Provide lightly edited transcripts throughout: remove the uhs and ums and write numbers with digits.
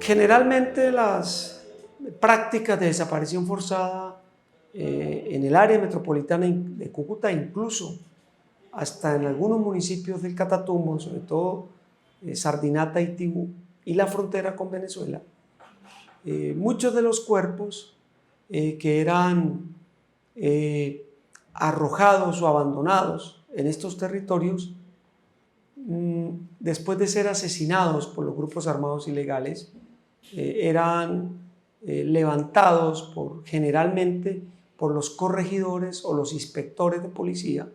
Generalmente las prácticas de desaparición forzada en el área metropolitana de Cúcuta, incluso hasta en algunos municipios del Catatumbo, sobre todo Sardinata y Tibú, y la frontera con Venezuela, muchos de los cuerpos que eran arrojados o abandonados en estos territorios, después de ser asesinados por los grupos armados ilegales, eran levantados generalmente por los corregidores o los inspectores de policía,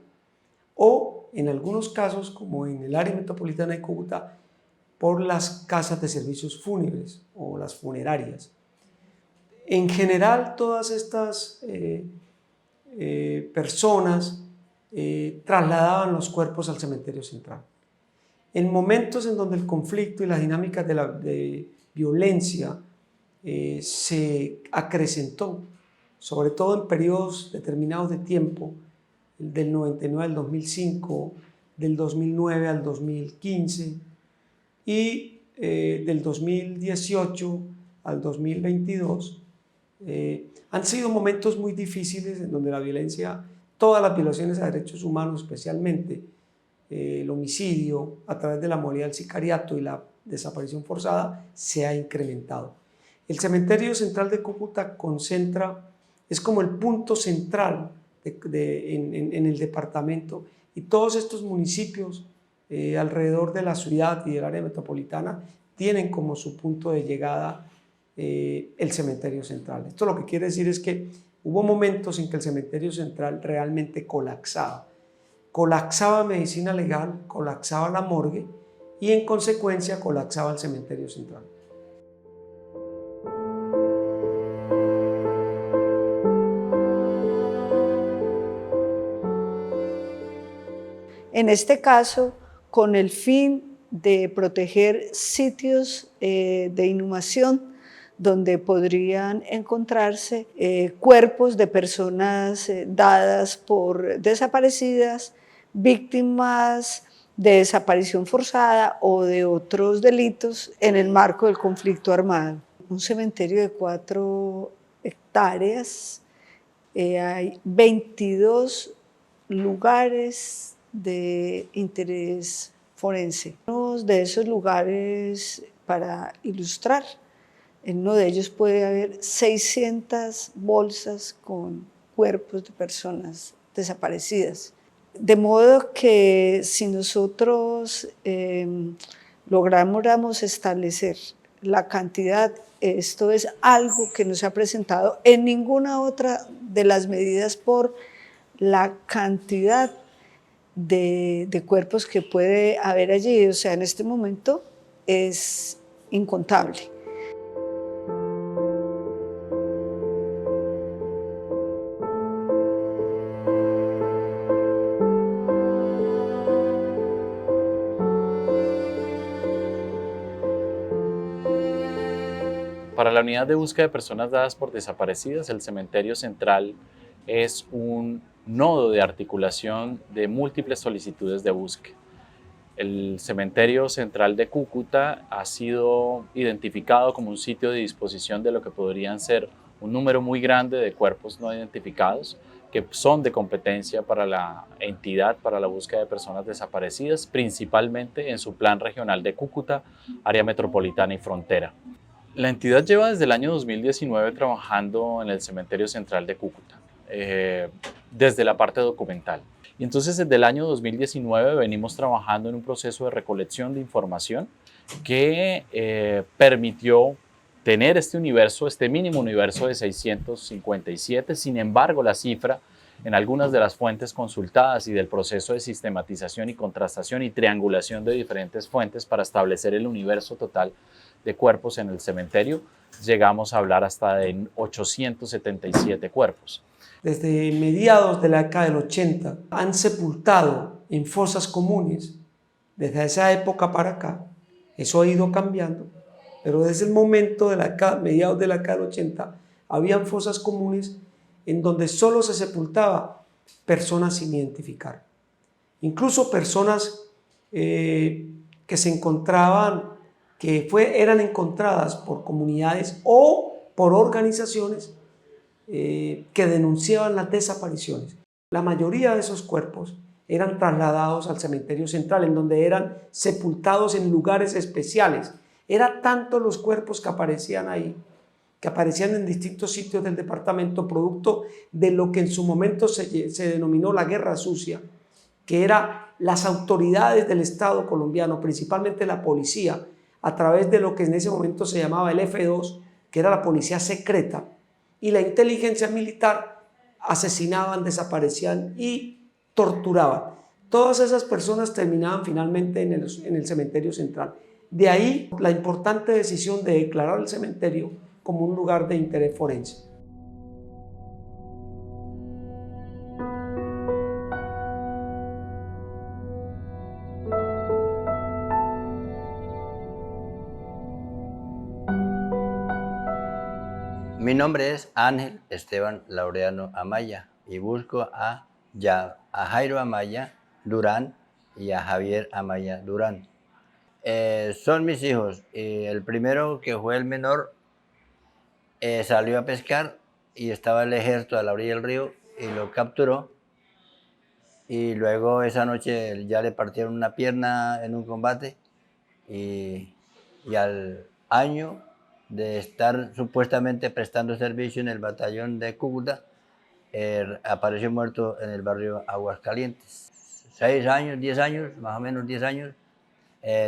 o en algunos casos, como en el área metropolitana de Cúcuta, por las casas de servicios fúnebres o las funerarias. En general, todas estas personas trasladaban los cuerpos al cementerio central. En momentos en donde el conflicto y las dinámicas de violencia se acrecentó, sobre todo en periodos determinados de tiempo, del 99 al 2005, del 2009 al 2015 y del 2018 al 2022, han sido momentos muy difíciles en donde la violencia, todas las violaciones a derechos humanos, especialmente el homicidio a través de la modalidad del sicariato y la desaparición forzada, se ha incrementado. El cementerio central de Cúcuta es como el punto central en el departamento, y todos estos municipios alrededor de la ciudad y del área metropolitana tienen como su punto de llegada el cementerio central. Esto lo que quiere decir es que hubo momentos en que el cementerio central realmente colapsaba. Colapsaba medicina legal, colapsaba la morgue y en consecuencia colapsaba el cementerio central. En este caso, con el fin de proteger sitios de inhumación donde podrían encontrarse cuerpos de personas dadas por desaparecidas, víctimas de desaparición forzada o de otros delitos en el marco del conflicto armado. Un cementerio de 4 hectáreas, hay 22 lugares de interés forense. Uno de esos lugares, para ilustrar, en uno de ellos puede haber 600 bolsas con cuerpos de personas desaparecidas. De modo que si nosotros lográramos establecer la cantidad, esto es algo que no se ha presentado en ninguna otra de las medidas por la cantidad de cuerpos que puede haber allí. O sea, en este momento es incontable. Para la unidad de búsqueda de personas dadas por desaparecidas, el cementerio central es un nodo de articulación de múltiples solicitudes de búsqueda. El cementerio central de Cúcuta ha sido identificado como un sitio de disposición de lo que podrían ser un número muy grande de cuerpos no identificados que son de competencia para la entidad para la búsqueda de personas desaparecidas, principalmente en su plan regional de Cúcuta, área metropolitana y frontera. La entidad lleva desde el año 2019 trabajando en el cementerio central de Cúcuta, desde la parte documental. Y entonces desde el año 2019 venimos trabajando en un proceso de recolección de información que permitió tener este mínimo universo de 657. Sin embargo, la cifra en algunas de las fuentes consultadas y del proceso de sistematización y contrastación y triangulación de diferentes fuentes para establecer el universo total de cuerpos en el cementerio, llegamos a hablar hasta de 877 cuerpos. Desde mediados de la década del 80 han sepultado en fosas comunes, desde esa época para acá, eso ha ido cambiando, pero desde el momento de mediados de la década del 80 habían fosas comunes en donde solo se sepultaba personas sin identificar, incluso personas que se encontraban, eran encontradas por comunidades o por organizaciones que denunciaban las desapariciones. La mayoría de esos cuerpos eran trasladados al cementerio central, en donde eran sepultados en lugares especiales. Eran tantos los cuerpos que aparecían ahí, que aparecían en distintos sitios del departamento, producto de lo que en su momento se denominó la guerra sucia, que eran las autoridades del Estado colombiano, principalmente la policía, a través de lo que en ese momento se llamaba el F2, que era la policía secreta, y la inteligencia militar, asesinaban, desaparecían y torturaban. Todas esas personas terminaban finalmente en el cementerio central. De ahí la importante decisión de declarar el cementerio como un lugar de interés forense. Mi nombre es Ángel Esteban Laureano Amaya y busco a Jairo Amaya Durán y a Javier Amaya Durán. Son mis hijos. El primero, que fue el menor, salió a pescar y estaba el ejército a la orilla del río y lo capturó. Y luego esa noche ya le partieron una pierna en un combate y al año de estar supuestamente prestando servicio en el batallón de Cúcuta, apareció muerto en el barrio Aguascalientes. 6 años, 10 años, más o menos 10 años.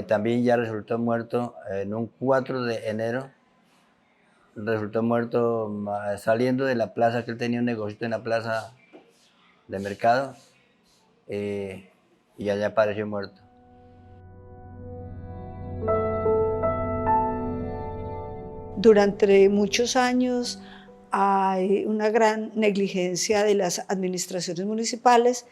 También ya resultó muerto en un 4 de enero. Resultó muerto saliendo de la plaza, que él tenía un negocio en la plaza de mercado, y allá apareció muerto. Durante muchos años hay una gran negligencia de las administraciones municipales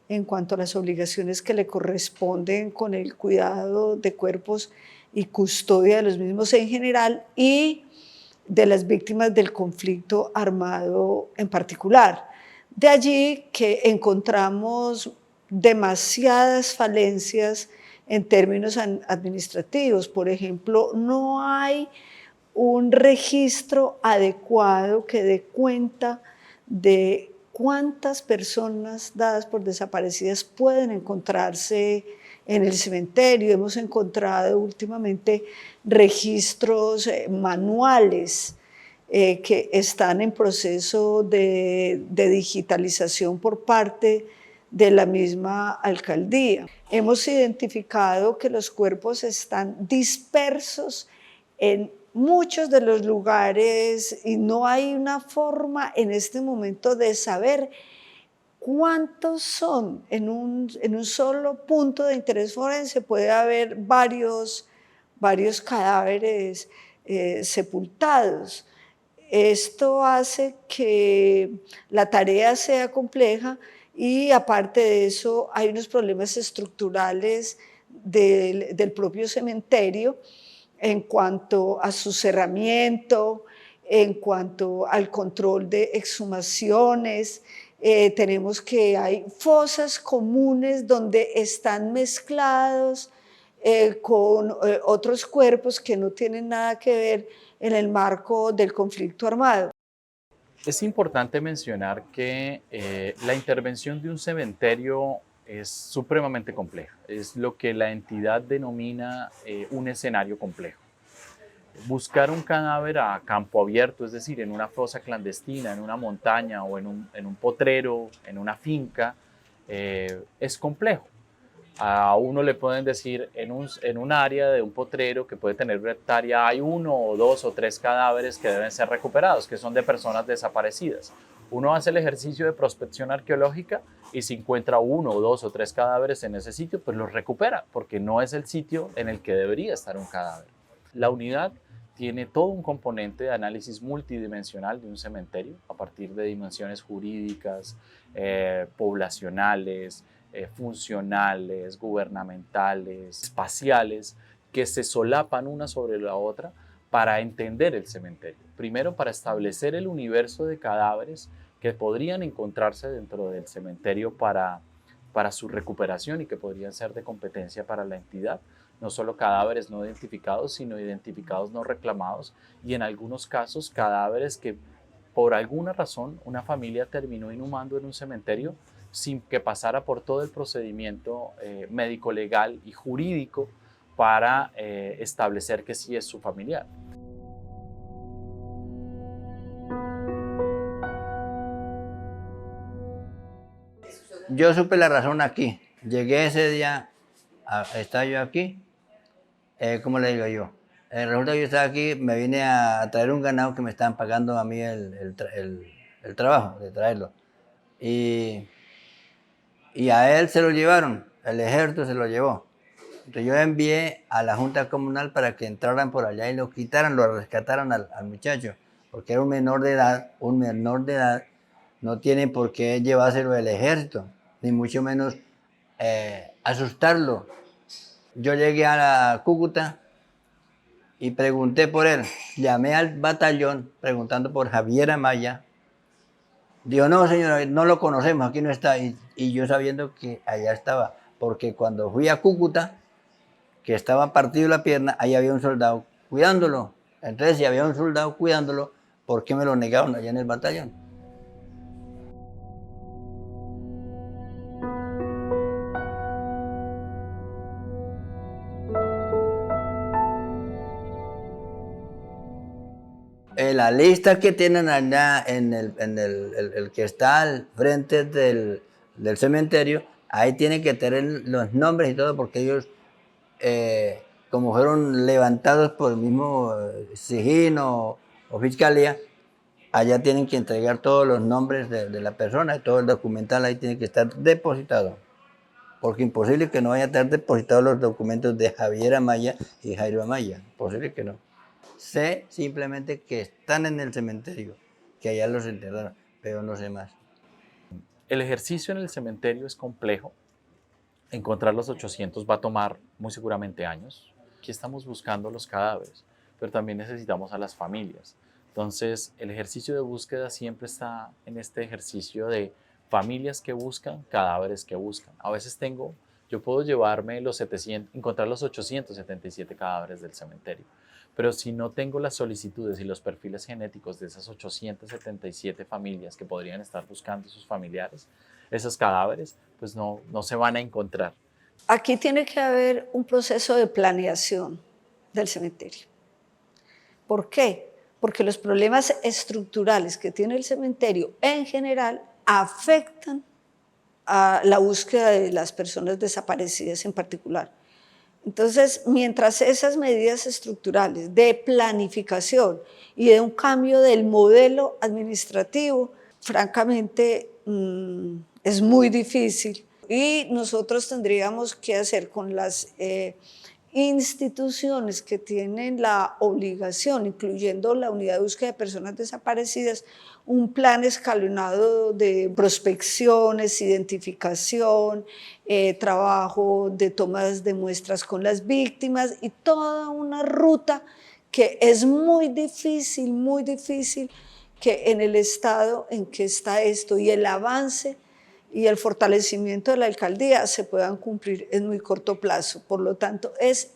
en cuanto a las obligaciones que le corresponden con el cuidado de cuerpos y custodia de los mismos en general y de las víctimas del conflicto armado en particular. De allí que encontramos demasiadas falencias en términos administrativos. Por ejemplo, no hay un registro adecuado que dé cuenta de cuántas personas dadas por desaparecidas pueden encontrarse en el cementerio. Hemos encontrado últimamente registros manuales que están en proceso de digitalización por parte de la misma alcaldía. Hemos identificado que los cuerpos están dispersos en muchos de los lugares y no hay una forma en este momento de saber cuántos son. En un solo punto de interés forense puede haber varios cadáveres sepultados. Esto hace que la tarea sea compleja y aparte de eso hay unos problemas estructurales del propio cementerio en cuanto a su cerramiento, en cuanto al control de exhumaciones. Tenemos que hay fosas comunes donde están mezclados con otros cuerpos que no tienen nada que ver en el marco del conflicto armado. Es importante mencionar que la intervención de un cementerio es supremamente compleja. Es lo que la entidad denomina un escenario complejo. Buscar un cadáver a campo abierto, es decir, en una fosa clandestina, en una montaña o en un potrero, en una finca, es complejo. A uno le pueden decir en un área de un potrero que puede tener una hectárea hay 1 o 2 o 3 cadáveres que deben ser recuperados, que son de personas desaparecidas. Uno hace el ejercicio de prospección arqueológica y si encuentra 1 o 2 o 3 cadáveres en ese sitio, pues los recupera, porque no es el sitio en el que debería estar un cadáver. La unidad tiene todo un componente de análisis multidimensional de un cementerio a partir de dimensiones jurídicas, poblacionales, funcionales, gubernamentales, espaciales, que se solapan una sobre la otra para entender el cementerio. Primero, para establecer el universo de cadáveres que podrían encontrarse dentro del cementerio para su recuperación y que podrían ser de competencia para la entidad. no solo cadáveres no identificados, sino identificados no reclamados, y en algunos casos cadáveres que por alguna razón una familia terminó inhumando en un cementerio sin que pasara por todo el procedimiento médico, legal y jurídico para establecer que sí es su familiar. Yo supe la razón aquí. Llegué ese día, estaba yo aquí, ¿cómo le digo yo? Resulta que yo estaba aquí, me vine a traer un ganado que me estaban pagando a mí el trabajo de traerlo. Y a él se lo llevaron, el ejército se lo llevó. Entonces yo envié a la Junta Comunal para que entraran por allá y lo quitaran, lo rescataran al muchacho, porque era un menor de edad no tiene por qué llevárselo el ejército, ni mucho menos asustarlo. Yo llegué a Cúcuta y pregunté por él, llamé al batallón preguntando por Javier Amaya. Dijo, no señora, no lo conocemos, aquí no está. Y yo sabiendo que allá estaba, porque cuando fui a Cúcuta, que estaba partido la pierna, ahí había un soldado cuidándolo. Entonces, si había un soldado cuidándolo, ¿por qué me lo negaron allá en el batallón? La lista que tienen allá en el que está al frente del cementerio, ahí tienen que tener los nombres y todo, porque ellos, como fueron levantados por el mismo SIJIN o Fiscalía, allá tienen que entregar todos los nombres de la persona, y todo el documental ahí tiene que estar depositado. Porque imposible que no vaya a estar depositados los documentos de Javier Amaya y Jairo Amaya. Posible que no. Sé simplemente que están en el cementerio, que allá los enterraron, pero no sé más. El ejercicio en el cementerio es complejo. Encontrar los 800 va a tomar muy seguramente años. Aquí estamos buscando los cadáveres, pero también necesitamos a las familias. Entonces, el ejercicio de búsqueda siempre está en este ejercicio de familias que buscan, cadáveres que buscan. A veces yo puedo llevarme encontrar los 877 cadáveres del cementerio, pero si no tengo las solicitudes y los perfiles genéticos de esas 877 familias que podrían estar buscando sus familiares, esos cadáveres, pues no se van a encontrar. Aquí tiene que haber un proceso de planeación del cementerio. ¿Por qué? Porque los problemas estructurales que tiene el cementerio en general afectan a la búsqueda de las personas desaparecidas en particular. Entonces, mientras esas medidas estructurales de planificación y de un cambio del modelo administrativo, francamente, es muy difícil. Y nosotros tendríamos que hacer con las instituciones que tienen la obligación, incluyendo la Unidad de Búsqueda de Personas Desaparecidas, un plan escalonado de prospecciones, identificación, trabajo de tomas de muestras con las víctimas y toda una ruta que es muy difícil que en el estado en que está esto y el avance y el fortalecimiento de la alcaldía se puedan cumplir en muy corto plazo. Por lo tanto, es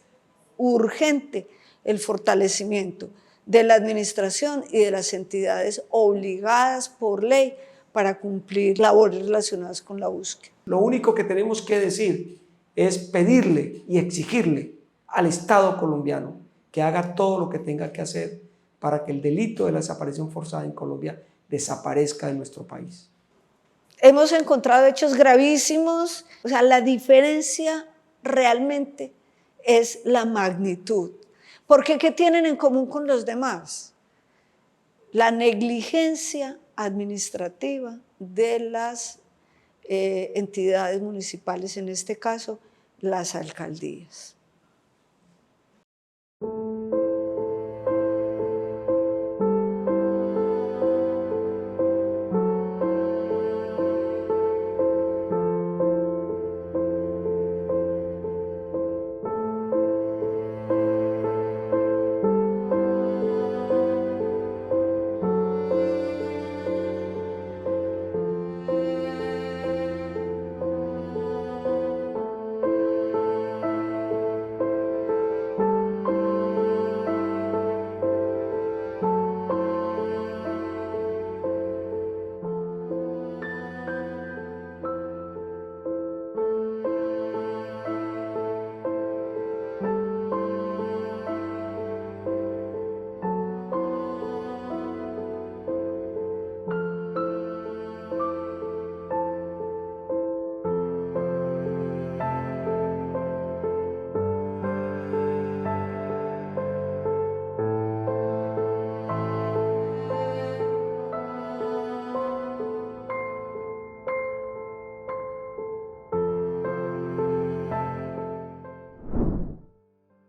urgente el fortalecimiento de la administración y de las entidades obligadas por ley para cumplir labores relacionadas con la búsqueda. Lo único que tenemos que decir es pedirle y exigirle al Estado colombiano que haga todo lo que tenga que hacer para que el delito de la desaparición forzada en Colombia desaparezca de nuestro país. Hemos encontrado hechos gravísimos, o sea, la diferencia realmente es la magnitud. Porque ¿qué tienen en común con los demás? La negligencia administrativa de las entidades municipales, en este caso, las alcaldías.